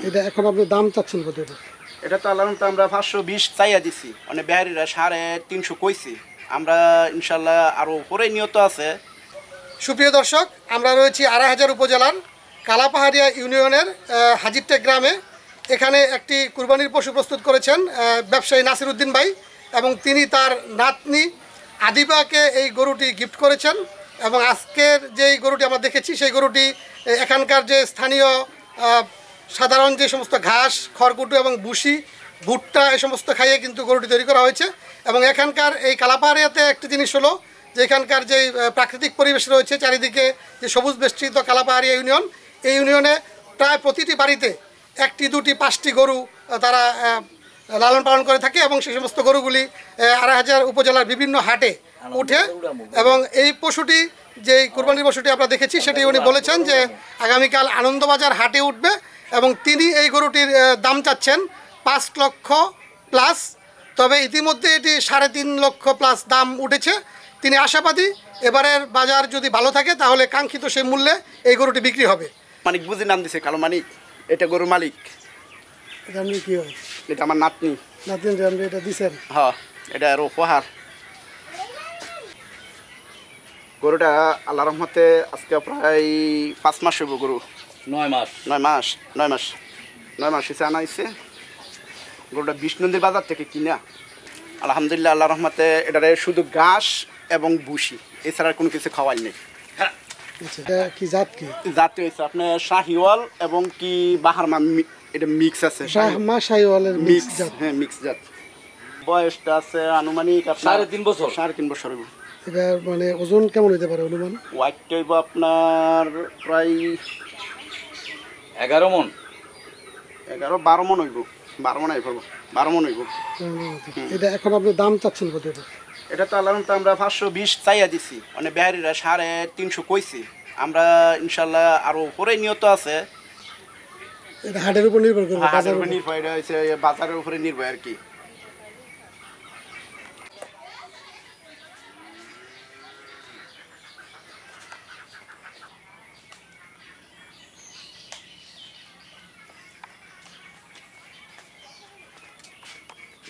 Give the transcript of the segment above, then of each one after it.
এটা এখন আপনি দাম চাচ্ছেন কত? এটা তো আল্লাহ তো আমরা 520 চাইয়া দিছি, মানে বিহারিরা 350 কইছি, আমরা ইনশাল্লাহ আরো উপরে নিয়ত আছে। সুপ্রিয় দর্শক, আমরা রয়েছি আড়াইহাজার উপজেলার কালাপাহাড়িয়া ইউনিয়নের হাজিরটেক গ্রামে। এখানে একটি কুরবানির পশু প্রস্তুত করেছেন ব্যবসায়ী নাসির উদ্দিন ভাই, এবং তিনি তার নাতনি আদিবাকে এই গরুটি গিফট করেছেন। এবং আজকের যেই গরুটি আমরা দেখেছি সেই গরুটি এখানকার যে স্থানীয় সাধারণ যে সমস্ত ঘাস, খড়কুটো এবং ভুসি, ভুট্টা এই সমস্ত খাইয়ে কিন্তু গরুটি তৈরি করা হয়েছে। এবং এখানকার এই কালাপাহাড়িয়াতে একটি জিনিস হলো যে এখানকার যে প্রাকৃতিক পরিবেশ রয়েছে, চারিদিকে যে সবুজ বেষ্টিত কালাপাহাড়িয়া ইউনিয়ন, এই ইউনিয়নে প্রায় প্রতিটি বাড়িতে 1টি 2টি 5টি গরু তারা লালন পালন করে থাকে, এবং সেই সমস্ত গরুগুলি আড়াইহাজার উপজেলার বিভিন্ন হাটে উঠে। এবং এই পশুটি, যে কুরবানির পশুটি আমরা দেখেছি, সেটি উনি বলেছেন যে আগামীকাল আনন্দবাজার হাটে উঠবে, এবং তিনি এই গরুটির দাম চাচ্ছেন 5 লক্ষ প্লাস। তবে ইতিমধ্যে এটি 3.5 লক্ষ প্লাস দাম উঠেছে। তিনি আশাবাদী এবারের বাজার যদি ভালো থাকে তাহলে কাঙ্ক্ষিত সেই মূল্যে এই গরুটি বিক্রি হবে। মানিক বুঝি নাম দিছে, কালো মানিক, এটা গরুর মালিক। এটা আপনি কি হয়? এটা আমার নাতনি। নাতনি আপনি এটা দিচ্ছেন? হ্যাঁ, এটা আরো উপহার। গরুটা আল্লাহর রহমতে আজকে প্রায় 5 মাস হইব। গরু 9 মাস হয়েছে আনা হয়েছে। গরুটা বিষ্ণুনদীর বাজার থেকে কিনা। আলহামদুলিল্লাহ, আল্লাহর রহমতে এটারে শুধু ঘাস এবং ভুসি, এছাড়া কোনো কিছু খাওয়াই নেই। এটা কি জাত? কি জাত হয়েছে আপনার শাহিওয়াল এবং কি বাহারমান, এটা মিক্স আছে। শাহিওয়ালের মিক্স জাত। হ্যাঁ, মিক্স জাত। বয়সটা আছে আনুমানিক 3.5 বছর। 3.5 বছর হইব। এটা মানে ওজন কেমন হইতে পারে অনুমান? ওয়াইটটা হইব আপনার প্রায় 11 মণ, 11-12 মণ হইব। 12 মণ হইব, 12 মণ হইব। এটা এখন আপনি দাম চাচ্ছেন কত? এটা তো আল্লাহ তো আমরা 520 চাইয়া দিছি, মানে বিহারিরা 350 কইছি, আমরা ইনশাল্লাহ আরো উপরে নিয়ত আছে। এটা হাটের উপর নির্ভর করবে, হাটের উপর নির্ভর, এটা হচ্ছে বাজারের উপরে নির্ভর আর কি।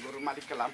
গরুর মালিক কালাম।